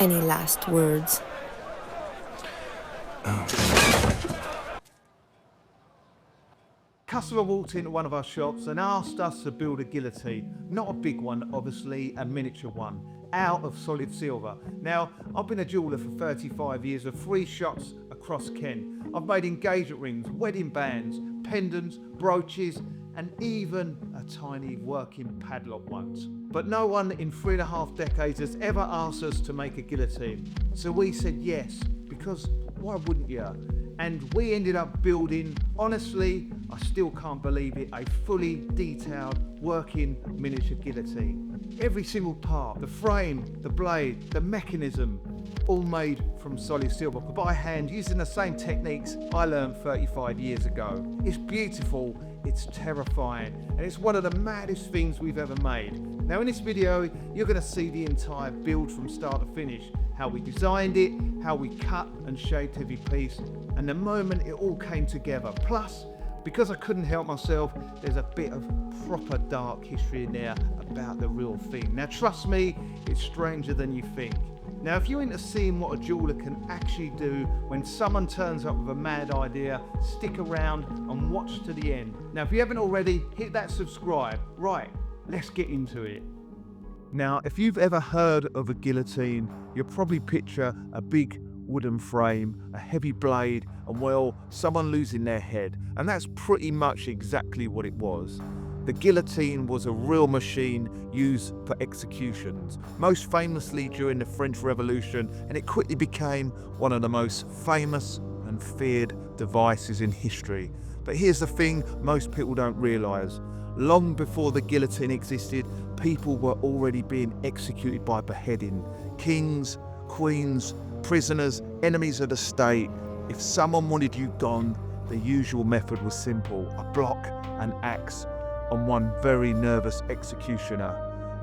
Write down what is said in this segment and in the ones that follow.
Any last words? Customer walked into one of our shops and asked us to build a guillotine. Not a big one, obviously, a miniature one, out of solid silver. Now, I've been a jeweller for 35 years with 3 shops across Kent. I've made engagement rings, wedding bands, pendants, brooches, and even a tiny working padlock once. But no one in 3.5 decades has ever asked us to make a guillotine. So we said yes, because why wouldn't you? And we ended up building, honestly, I still can't believe it, a fully detailed working miniature guillotine. Every single part, the frame, the blade, the mechanism, all made from solid silver, but by hand using the same techniques I learned 35 years ago. It's beautiful, it's terrifying, and it's one of the maddest things we've ever made. Now in this video, you're going to see the entire build from start to finish, how we designed it, how we cut and shaped every piece, and the moment it all came together. Plus, because I couldn't help myself, there's a bit of proper dark history in there about the real thing. Now trust me, it's stranger than you think. Now if you're into seeing what a jeweller can actually do when someone turns up with a mad idea, stick around and watch to the end. Now if you haven't already, hit that subscribe. Right, let's get into it. Now if you've ever heard of a guillotine, you'll probably picture a big wooden frame, a heavy blade, and well, someone losing their head. And that's pretty much exactly what it was. The guillotine was a real machine used for executions, most famously during the French Revolution, and it quickly became one of the most famous and feared devices in history. But here's the thing most people don't realise. Long before the guillotine existed, people were already being executed by beheading. Kings, queens, prisoners, enemies of the state. If someone wanted you gone, the usual method was simple: a block, an axe, and one very nervous executioner.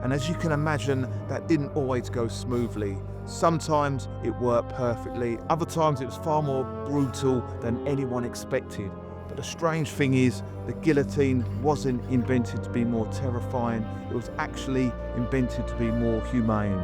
And as you can imagine, that didn't always go smoothly. Sometimes it worked perfectly, other times it was far more brutal than anyone expected. But the strange thing is, the guillotine wasn't invented to be more terrifying, it was actually invented to be more humane.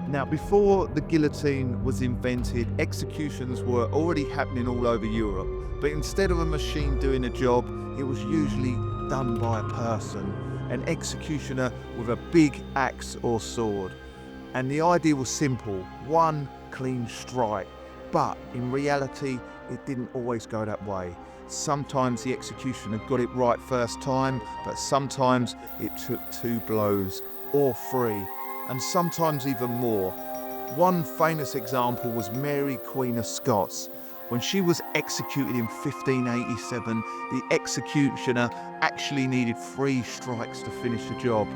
Now, before the guillotine was invented, executions were already happening all over Europe. But instead of a machine doing a job, it was usually done by a person, an executioner with a big axe or sword. And the idea was simple: one clean strike. But in reality, it didn't always go that way. Sometimes the executioner got it right first time, but sometimes it took 2 blows or 3. And sometimes even more. One famous example was Mary, Queen of Scots. When she was executed in 1587, the executioner actually needed 3 strikes to finish the job.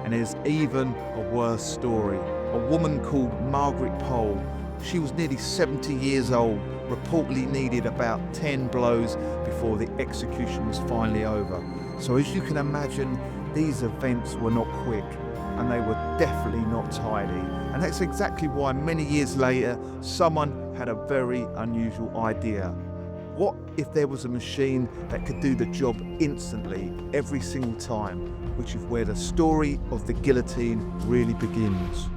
And there's even a worse story. A woman called Margaret Pole, she was nearly 70 years old, reportedly needed about 10 blows before the execution was finally over. So as you can imagine, these events were not quick, and they were definitely not tidy. And that's exactly why many years later, someone had a very unusual idea. What if there was a machine that could do the job instantly, every single time? Which is where the story of the guillotine really begins.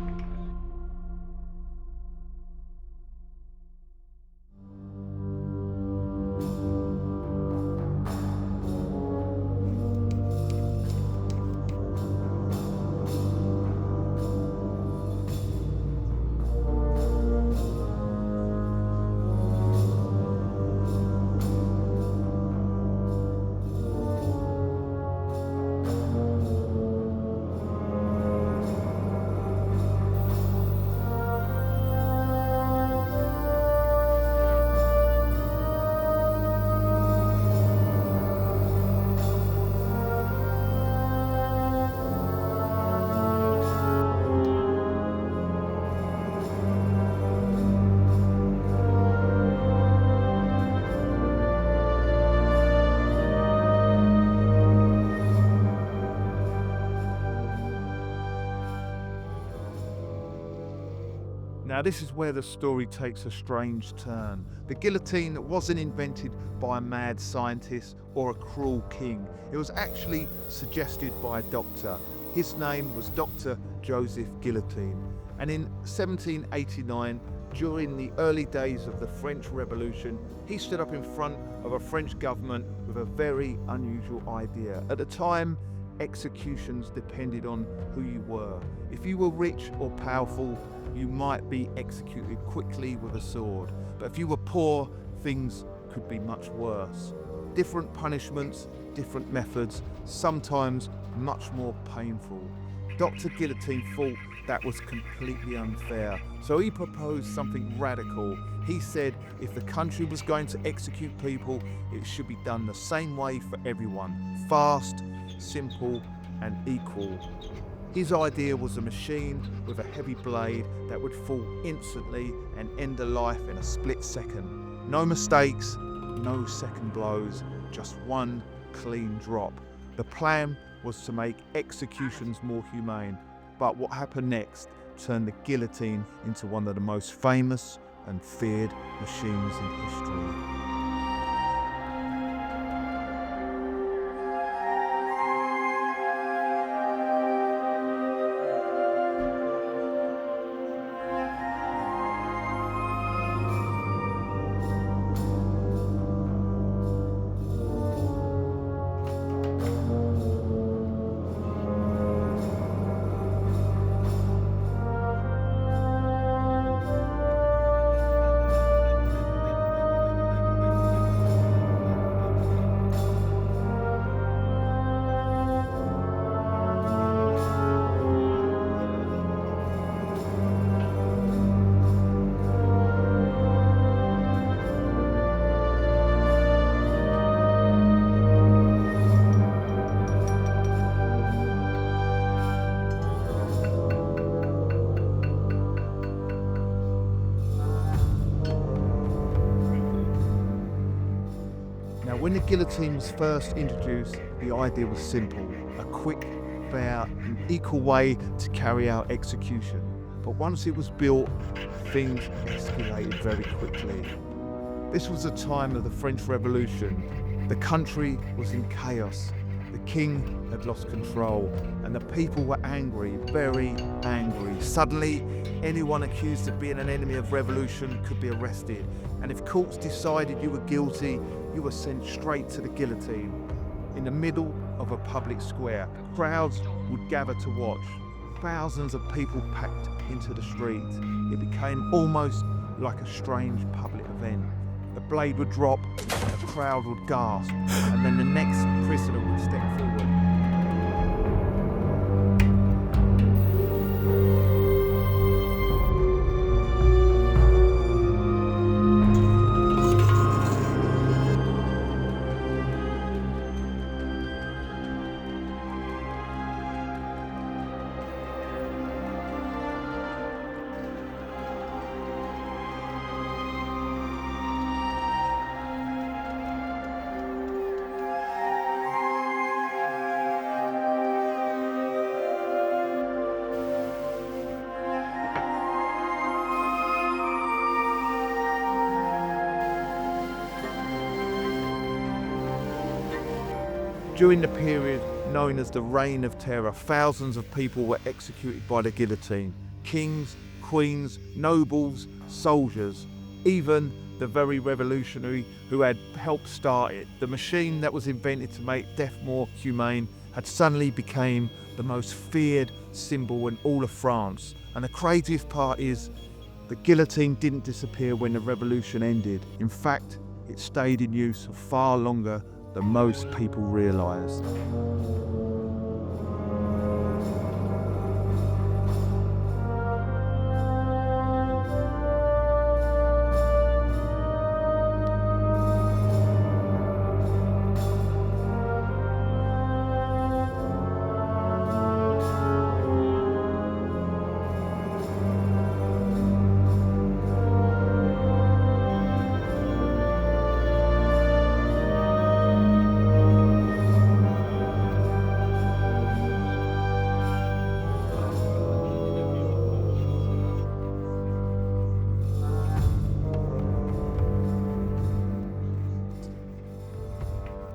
Now this is where the story takes a strange turn. The guillotine wasn't invented by a mad scientist or a cruel king. It was actually suggested by a doctor. His name was Dr. Joseph Guillotine. And in 1789, during the early days of the French Revolution, he stood up in front of a French government with a very unusual idea. At the time, executions depended on who you were. If you were rich or powerful, you might be executed quickly with a sword. But if you were poor, things could be much worse. Different punishments, different methods, sometimes much more painful. Dr. Guillotine thought that was completely unfair, so he proposed something radical. He said if the country was going to execute people, it should be done the same way for everyone. Fast, simple, and equal. His idea was a machine with a heavy blade that would fall instantly and end a life in a split second. No mistakes, no second blows, just one clean drop. The plan was to make executions more humane, but what happened next turned the guillotine into one of the most famous and feared machines in history. When the guillotine was first introduced, the idea was simple: a quick, fair, and equal way to carry out execution. But once it was built, things escalated very quickly. This was the time of the French Revolution. The country was in chaos. The king had lost control, and the people were angry, very angry. Suddenly, anyone accused of being an enemy of revolution could be arrested, and if courts decided you were guilty, you were sent straight to the guillotine. In the middle of a public square, crowds would gather to watch. Thousands of people packed into the street. It became almost like a strange public event. The blade would drop, the crowd would gasp, and then the next prisoner would step forward. During the period known as the Reign of Terror, thousands of people were executed by the guillotine. Kings, queens, nobles, soldiers, even the very revolutionary who had helped start it. The machine that was invented to make death more humane had suddenly become the most feared symbol in all of France. And the craziest part is, the guillotine didn't disappear when the revolution ended. In fact, it stayed in use for far longer than most people realised.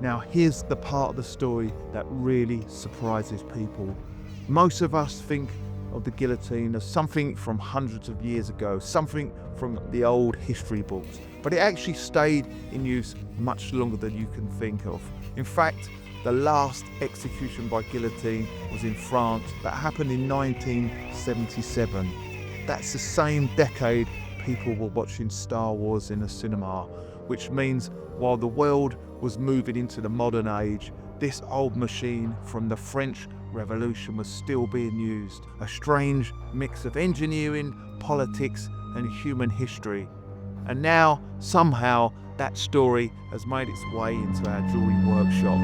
Now here's the part of the story that really surprises people. Most of us think of the guillotine as something from hundreds of years ago, something from the old history books, but it actually stayed in use much longer than you can think of. In fact, the last execution by guillotine was in France. That happened in 1977. That's the same decade people were watching Star Wars in the cinema, which means while the world was moving into the modern age, this old machine from the French Revolution was still being used. A strange mix of engineering, politics and human history. And now, somehow, that story has made its way into our jewellery workshop.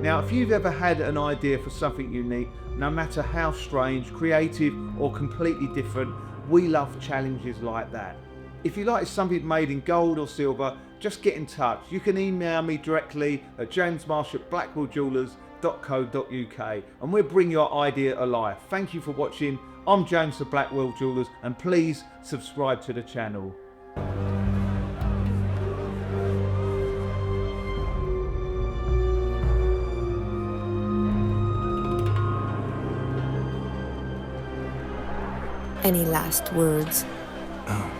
Now, if you've ever had an idea for something unique, no matter how strange, creative or completely different, we love challenges like that. If you like something made in gold or silver, just get in touch. You can email me directly at jamesmarsh@blackwelljewellers.co.uk and we'll bring your idea alive. Thank you for watching. I'm James of Blackwell Jewellers and please subscribe to the channel. Any last words? Oh.